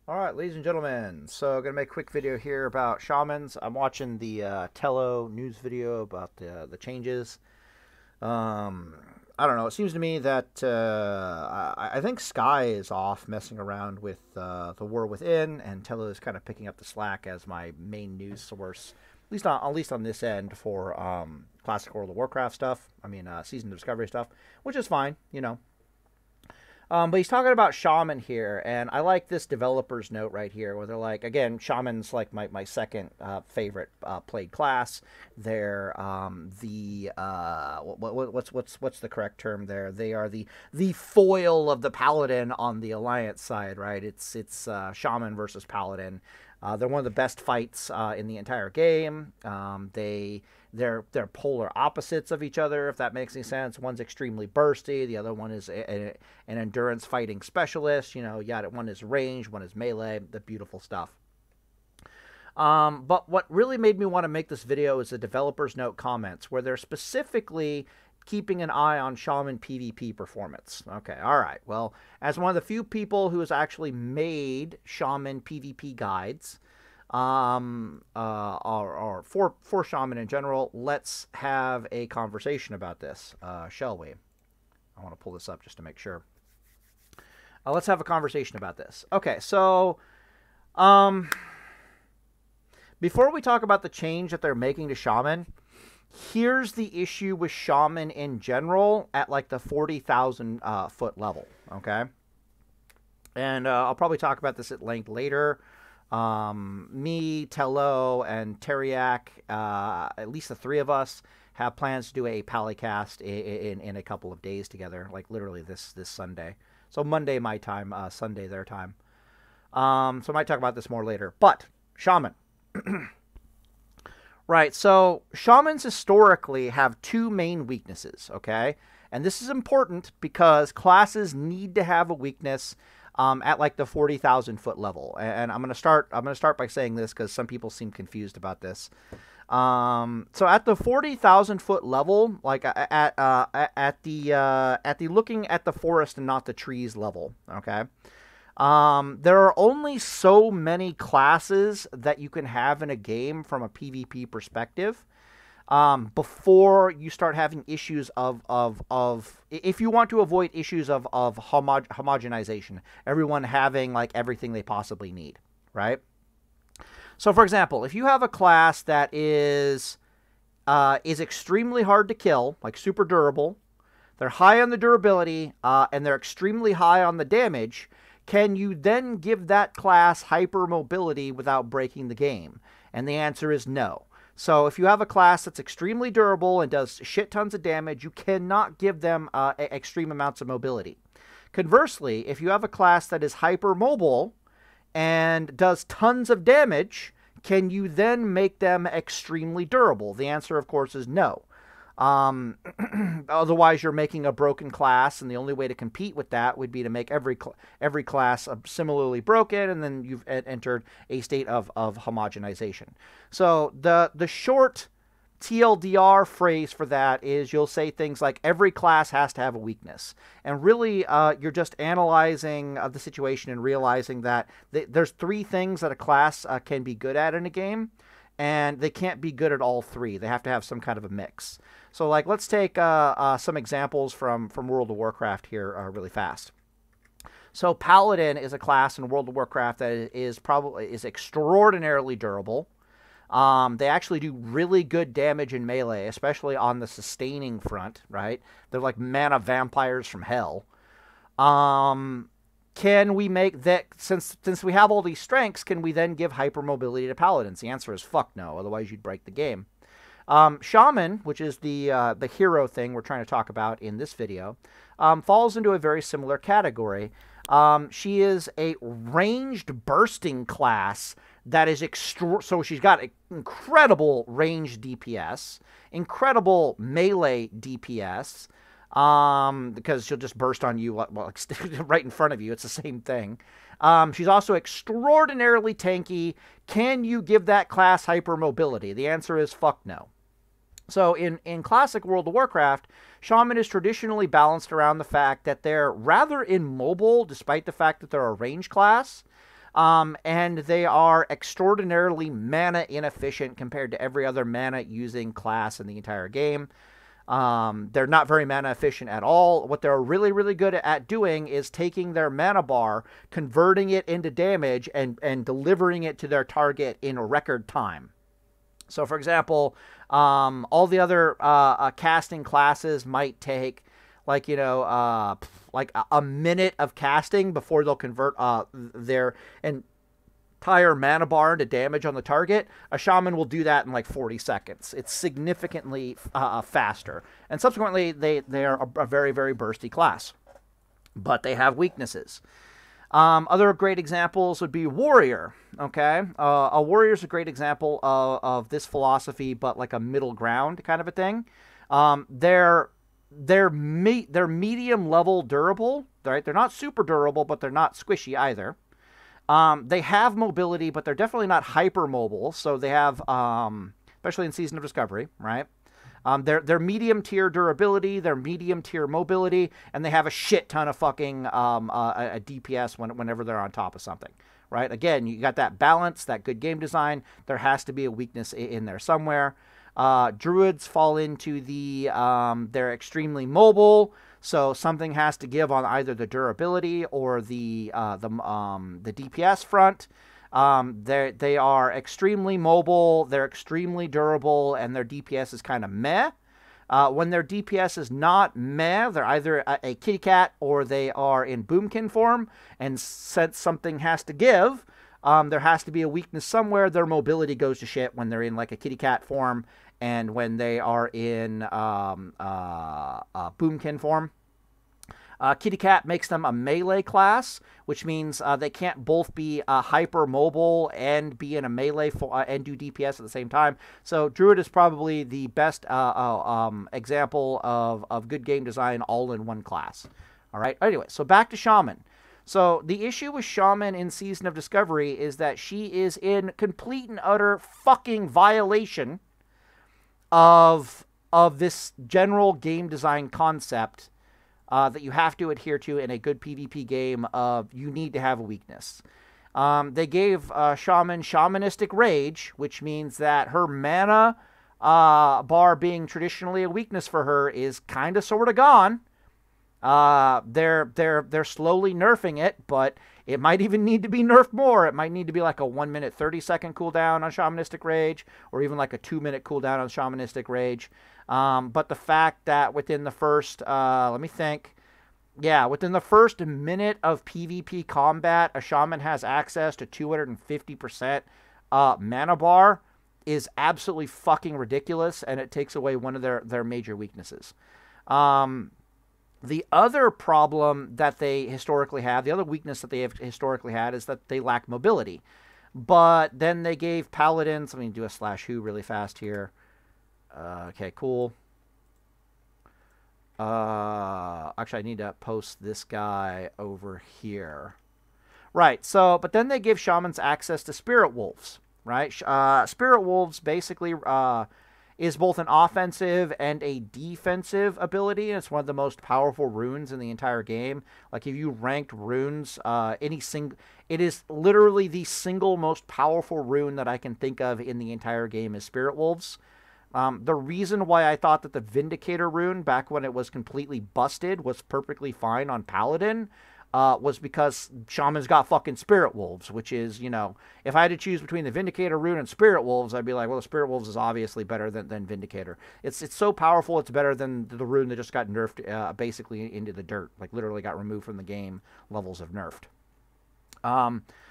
All right, ladies and gentlemen, so I'm going to make a quick video here about shamans. I'm watching the Tello news video about the changes. I don't know. It seems to me that I think Sky is off messing around with the War Within, and Tello is kind of picking up the slack as my main news source, at least on this end for classic World of Warcraft stuff. I mean, season discovery stuff, which is fine, you know. But he's talking about Shaman here, and I like this developer's note right here, where they're like, again, Shaman's like my second favorite played class. They're what's the correct term there? They are the foil of the Paladin on the Alliance side, right? It's Shaman versus Paladin. They're one of the best fights in the entire game. They're polar opposites of each other, if that makes any sense. One's extremely bursty, the other one is an endurance fighting specialist. You know, one is range, one is melee. The beautiful stuff. But what really made me want to make this video is the developer's note comments, where they're specifically keeping an eye on Shaman PvP performance. Okay, all right. Well, as one of the few people who has actually made Shaman PvP guides, or for Shaman in general, let's have a conversation about this, shall we? I want to pull this up just to make sure. Let's have a conversation about this. Okay, so before we talk about the change that they're making to Shaman, here's the issue with Shaman in general at like the 40,000 foot level, okay? And I'll probably talk about this at length later. Me, Tello, and Teriak, at least the three of us, have plans to do a Palicast in a couple of days together, like literally this Sunday. So Monday my time, Sunday their time. So I might talk about this more later. But, Shaman. Right, so Shamans historically have two main weaknesses, okay? And this is important because classes need to have a weakness at like the 40,000 foot level. And I'm gonna start by saying this because some people seem confused about this. So at the 40,000 foot level, like at the looking at the forest and not the trees level, okay? There are only so many classes that you can have in a game from a PvP perspective before you start having issues of if you want to avoid issues of homogenization, everyone having like everything they possibly need, right? So, for example, if you have a class that is extremely hard to kill, like super durable, they're high on the durability, and they're extremely high on the damage, can you then give that class hypermobility without breaking the game? And the answer is no. So if you have a class that's extremely durable and does shit tons of damage, you cannot give them extreme amounts of mobility. Conversely, if you have a class that is hypermobile and does tons of damage, can you then make them extremely durable? The answer, of course, is no. Otherwise, you're making a broken class, and the only way to compete with that would be to make every class similarly broken, and then you've entered a state of homogenization. So the short TLDR phrase for that is you'll say things like every class has to have a weakness. And really, you're just analyzing the situation and realizing that there's three things that a class can be good at in a game, and they can't be good at all three. They have to have some kind of a mix. So, like, let's take some examples from World of Warcraft here really fast. So, Paladin is a class in World of Warcraft that is extraordinarily durable. They actually do really good damage in melee, especially on the sustaining front, right? They're like mana vampires from hell. Can we make that, since we have all these strengths, can we then give hypermobility to Paladins? The answer is fuck no, otherwise you'd break the game. Shaman, which is the hero thing we're trying to talk about in this video, falls into a very similar category. She is a ranged bursting class that is so she's got incredible range DPS, incredible melee DPS, because she'll just burst on you right in front of you. It's the same thing. She's also extraordinarily tanky. Can you give that class hypermobility? The answer is fuck no. So in classic World of Warcraft, Shaman is traditionally balanced around the fact that they're rather immobile, despite the fact that they're a range class. and they are extraordinarily mana inefficient compared to every other mana using class in the entire game. They're not very mana efficient at all. What they're really, really good at doing is taking their mana bar, converting it into damage, and delivering it to their target in a record time. So, for example, all the other casting classes might take, like, you know, like a minute of casting before they'll convert their entire mana bar into damage on the target. A shaman will do that in like 40 seconds. It's significantly faster. And subsequently, they are a very, very bursty class. But they have weaknesses. Other great examples would be warrior. Okay, a warrior is a great example of this philosophy, but like a middle ground kind of a thing. They're medium level durable, right? They're not super durable, but they're not squishy either. They have mobility, but they're definitely not hyper mobile. So they have, especially in Season of Discovery, right? They're medium tier durability, they're medium tier mobility, and they have a shit ton of fucking a DPS whenever they're on top of something, right? Again, you got that balance, that good game design. There has to be a weakness in there somewhere. Druids fall into the they're extremely mobile, so something has to give on either the durability or the DPS front. They are extremely mobile, they're extremely durable, and their DPS is kind of meh. When their DPS is not meh, they're either a kitty cat or they are in boomkin form, and since something has to give, there has to be a weakness somewhere. Their mobility goes to shit when they're in like a kitty cat form and when they are in boomkin form. Kitty Cat makes them a melee class, which means they can't both be hyper mobile and be in a melee and do DPS at the same time. So Druid is probably the best example of good game design all in one class. All right. Anyway, so back to Shaman. So the issue with Shaman in Season of Discovery is that she is in complete and utter fucking violation of this general game design concept that you have to adhere to in a good PvP game of you need to have a weakness. They gave Shaman Shamanistic Rage, which means that her mana bar being traditionally a weakness for her is kind of sort of gone. They're slowly nerfing it, but it might even need to be nerfed more. It might need to be like a 1 minute 30-second cooldown on Shamanistic Rage, or even like a 2-minute cooldown on Shamanistic Rage. But the fact that within the first, let me think. Yeah, within the first minute of PvP combat, a shaman has access to 250% mana bar is absolutely fucking ridiculous, and it takes away one of their major weaknesses. The other problem that they historically have, the other weakness that they have historically had, is that they lack mobility. But then they gave paladins, let me do a /who really fast here. Okay, cool. Actually, I need to post this guy over here. Right, so, but then they give shamans access to spirit wolves, right? Spirit wolves basically is both an offensive and a defensive ability, and it's one of the most powerful runes in the entire game. Like, if you ranked runes, it is literally the single most powerful rune that I can think of in the entire game is Spirit Wolves. The reason why I thought that the Vindicator rune, back when it was completely busted, was perfectly fine on Paladin, was because Shamans got fucking Spirit Wolves, which is, you know, if I had to choose between the Vindicator rune and Spirit Wolves, I'd be like, well, the Spirit Wolves is obviously better than Vindicator. It's so powerful, it's better than the rune that just got nerfed basically into the dirt, like literally got removed from the game levels of nerfed.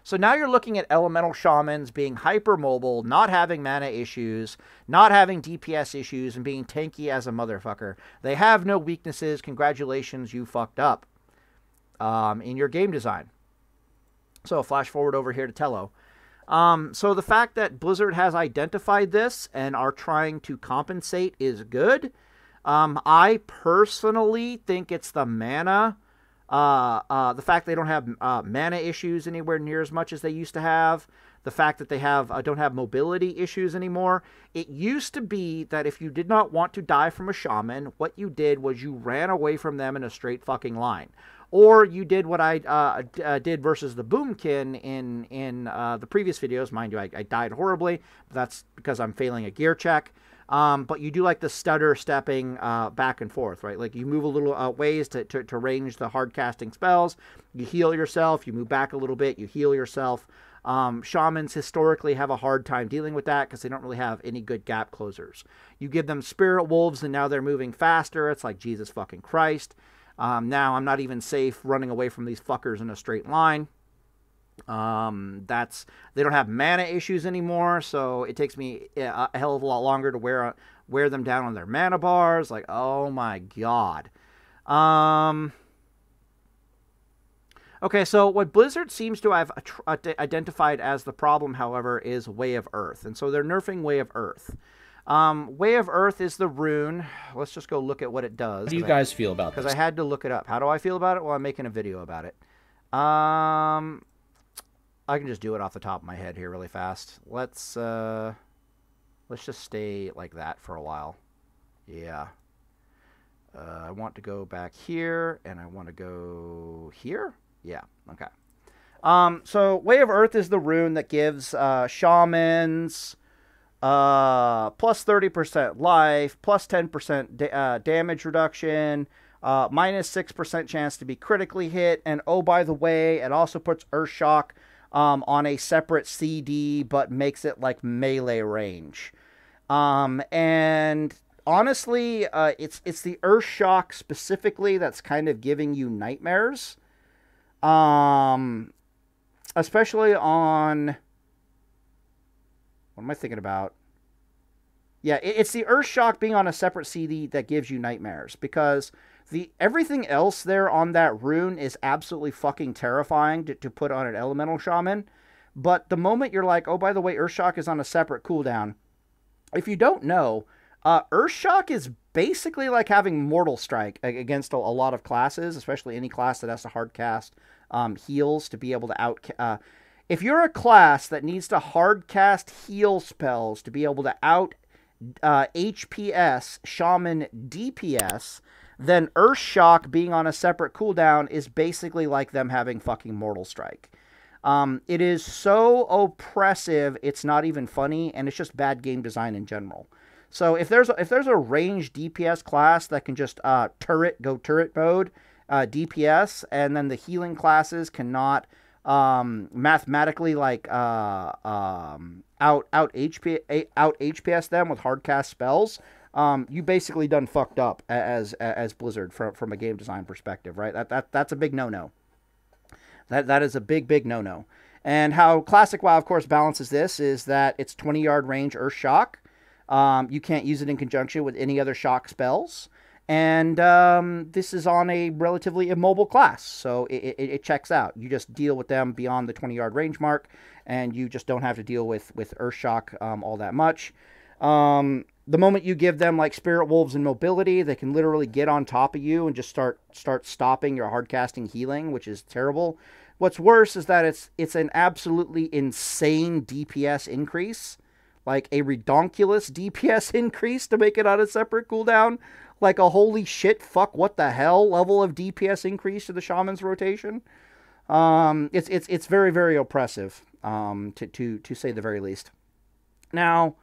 So now you're looking at elemental shamans being hypermobile, not having mana issues, not having DPS issues, and being tanky as a motherfucker. They have no weaknesses. Congratulations, you fucked up in your game design. So flash forward over here to Tello. So the fact that Blizzard has identified this and are trying to compensate is good. I personally think it's the mana. The fact they don't have mana issues anywhere near as much as they used to have. The fact that they don't have mobility issues anymore. It used to be that if you did not want to die from a shaman, what you did was you ran away from them in a straight fucking line. or you did what I did versus the Boomkin in the previous videos. Mind you, I died horribly, but that's because I'm failing a gear check. But you do like the stutter stepping back and forth, right? Like you move a little ways to range the hard casting spells. You heal yourself. You move back a little bit. You heal yourself. Shamans historically have a hard time dealing with that because they don't really have any good gap closers. You give them spirit wolves and now they're moving faster. It's like Jesus fucking Christ. Now I'm not even safe running away from these fuckers in a straight line. They don't have mana issues anymore, so it takes me a hell of a lot longer to wear them down on their mana bars. Like, oh my god. Okay, so what Blizzard seems to have identified as the problem, however, is Way of Earth. And so they're nerfing Way of Earth. Way of Earth is the rune. Let's just go look at what it does. How do you guys feel about this? Because I had to look it up. How do I feel about it? Well, I'm making a video about it. I can just do it off the top of my head here really fast. Let's just stay like that for a while. Yeah. I want to go back here, and I want to go here. Yeah, okay. So Way of Earth is the rune that gives Shamans plus 30% life, plus 10% damage reduction, minus 6% chance to be critically hit, and oh, by the way, it also puts Earth Shock on a separate CD, but makes it like melee range. And honestly, it's the Earth Shock specifically that's kind of giving you nightmares. Especially on, what am I thinking about? Yeah, it's the Earth Shock being on a separate CD that gives you nightmares, because everything else there on that rune is absolutely fucking terrifying to put on an elemental shaman. But the moment you're like, oh, by the way, Earth Shock is on a separate cooldown, if you don't know, Earth Shock is basically like having Mortal Strike against a lot of classes, especially any class that has to hard cast heals to be able to out. If you're a class that needs to hard cast heal spells to be able to out HPS Shaman DPS, then Earth Shock being on a separate cooldown is basically like them having fucking Mortal Strike. It is so oppressive, it's not even funny, and it's just bad game design in general. So if there's a ranged DPS class that can just go turret mode DPS, and then the healing classes cannot mathematically like out HPS them with hard cast spells, you basically done fucked up as Blizzard from a game design perspective, right? That's a big no-no. That is a big no-no. And how Classic WoW, of course, balances this is that it's 20-yard range Earth Shock. You can't use it in conjunction with any other shock spells. And this is on a relatively immobile class, so it checks out. You just deal with them beyond the 20-yard range mark, and you just don't have to deal with Earth Shock all that much. The moment you give them like Spirit Wolves and mobility, they can literally get on top of you and just start stopping your hard casting healing, which is terrible. What's worse is that it's an absolutely insane DPS increase, like a redonkulous DPS increase to make it on a separate cooldown, like a holy shit, fuck, what the hell level of DPS increase to the Shaman's rotation. It's very, very oppressive, to say the very least. Now,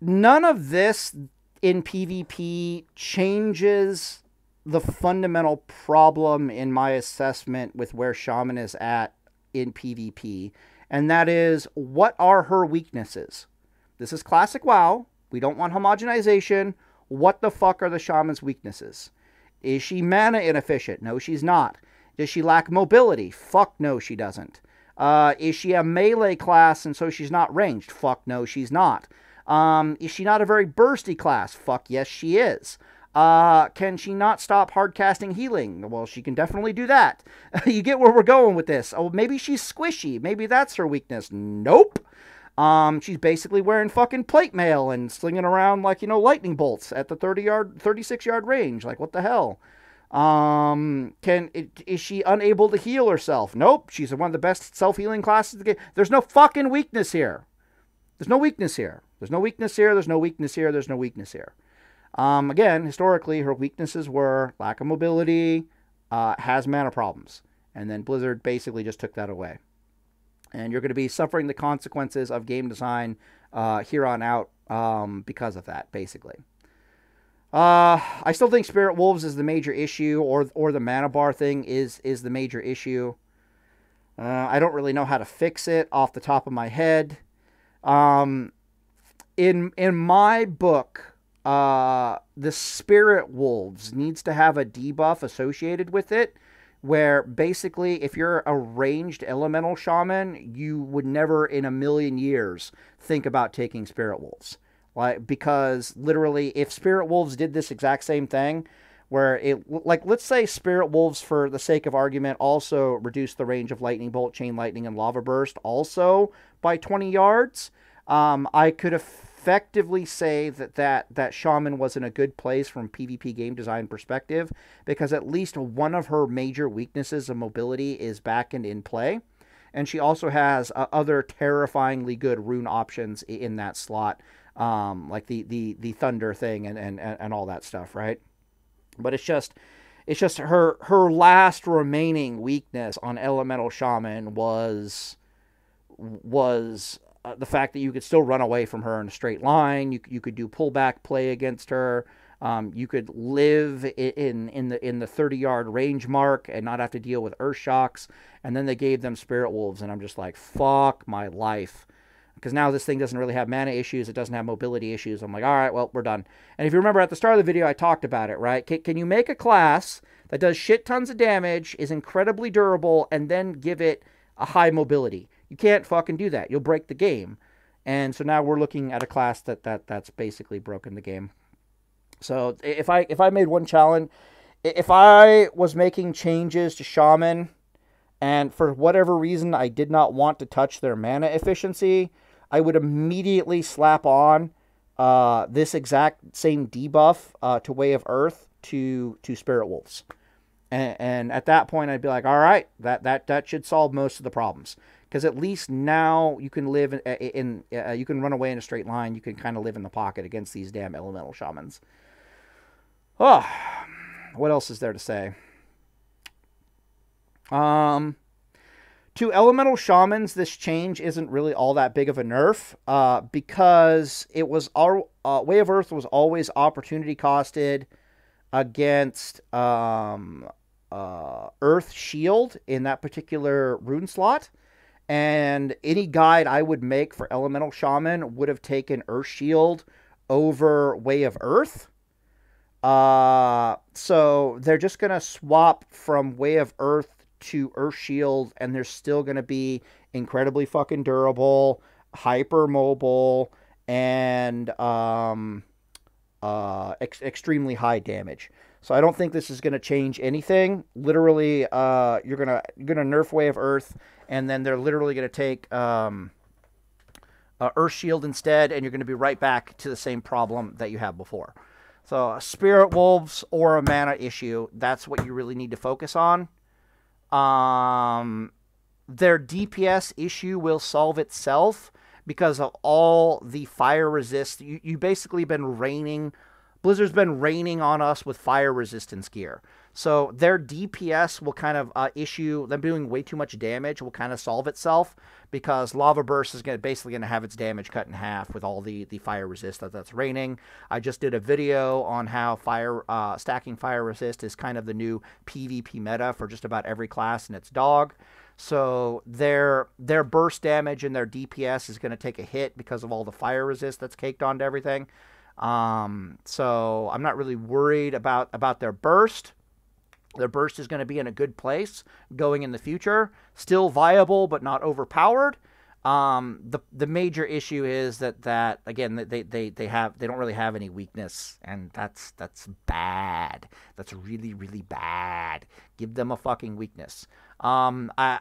none of this in PvP changes the fundamental problem in my assessment with where Shaman is at in PvP, and that is, what are her weaknesses? This is Classic WoW. We don't want homogenization. What the fuck are the Shaman's weaknesses? Is she mana inefficient? No, she's not. Does she lack mobility? Fuck no, she doesn't. Is she a melee class and so she's not ranged? Fuck no, she's not. Is she not a very bursty class? Fuck yes, she is. Can she not stop hard casting healing? Well, she can definitely do that. You get where we're going with this. Oh, maybe she's squishy. Maybe that's her weakness. Nope. She's basically wearing fucking plate mail and slinging around like, lightning bolts at the 36-yard range. Like, what the hell? Is she unable to heal herself? Nope. She's one of the best self-healing classes in the game. There's no fucking weakness here. There's no weakness here. There's no weakness here. There's no weakness here. There's no weakness here. Again, historically, her weaknesses were lack of mobility, has mana problems. And then Blizzard basically just took that away. And you're going to be suffering the consequences of game design here on out because of that, basically. I still think Spirit Wolves is the major issue, or the mana bar thing is the major issue. I don't really know how to fix it off the top of my head. In my book, the Spirit Wolves needs to have a debuff associated with it, where basically if you're a ranged elemental shaman, you would never in a million years think about taking Spirit Wolves. Because literally, if Spirit Wolves did this exact same thing, where it, like, let's say Spirit Wolves, for the sake of argument, also reduce the range of Lightning Bolt, Chain Lightning, and Lava Burst also by 20 yards, I could effectively say that Shaman was in a good place from PvP game design perspective, because at least one of her major weaknesses of mobility is back and in play. And she also has other terrifyingly good rune options in that slot, like the thunder thing and all that stuff, right? But it's just her last remaining weakness on Elemental Shaman was the fact that you could still run away from her in a straight line. You could do pullback play against her. You could live in the 30-yard range mark and not have to deal with Earth Shocks. And then they gave them Spirit Wolves, and I'm just like, fuck my life. Because now this thing doesn't really have mana issues. It doesn't have mobility issues. I'm like, all right, well, we're done. And if you remember at the start of the video, I talked about it, right? Can you make a class that does shit tons of damage, is incredibly durable, and then give it a high mobility? You can't fucking do that. You'll break the game. And so now we're looking at a class that's basically broken the game. So if I made one challenge, if I was making changes to Shaman, and for whatever reason I did not want to touch their mana efficiency, I would immediately slap on this exact same debuff to Way of Earth to Spirit Wolves. And at that point, I'd be like, all right, that should solve most of the problems. Because at least now you can live you can run away in a straight line. You can kind of live in the pocket against these damn elemental shamans. Oh, what else is there to say? To elemental shamans, this change isn't really all that big of a nerf, because it was Way of Earth was always opportunity costed against Earth Shield in that particular rune slot, and any guide I would make for elemental shaman would have taken Earth Shield over Way of Earth. So they're just gonna swap from Way of Earth to Earth Shield, and they're still going to be incredibly fucking durable, hyper mobile, and extremely high damage. So I don't think this is going to change anything. Literally, you're gonna nerf Way of Earth, and then they're literally going to take Earth Shield instead, and you're going to be right back to the same problem that you had before. So Spirit Wolves or a mana issue, that's what you really need to focus on. Their DPS issue will solve itself because of all the fire resist. You basically been raining. Blizzard's been raining on us with fire resistance gear. So their DPS will kind of issue, them doing way too much damage will kind of solve itself, because Lava Burst is basically going to have its damage cut in half with all the fire resist that's raining. I just did a video on how stacking fire resist is kind of the new PvP meta for just about every class in its dog. So their burst damage and their DPS is going to take a hit because of all the fire resist that's caked onto everything. So I'm not really worried about their burst. Their burst is going to be in a good place going in the future. Still viable, but not overpowered. The major issue is that again, they don't really have any weakness, and that's bad. That's really, really bad. Give them a fucking weakness. I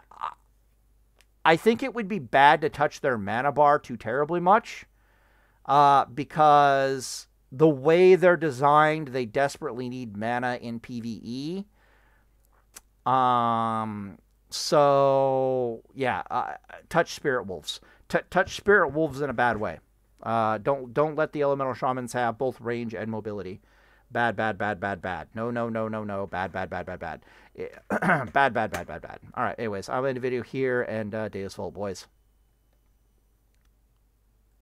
think it would be bad to touch their mana bar too terribly much, because the way they're designed, they desperately need mana in PvE. So yeah, touch Spirit Wolves. Touch Spirit Wolves in a bad way. Don't let the elemental shamans have both range and mobility. Bad, bad, bad, bad, bad. No, no, no, no, no. Bad, bad, bad, bad, bad. Bad, bad, bad, bad, bad. All right, anyways, I'll end the video here, and day is full, boys.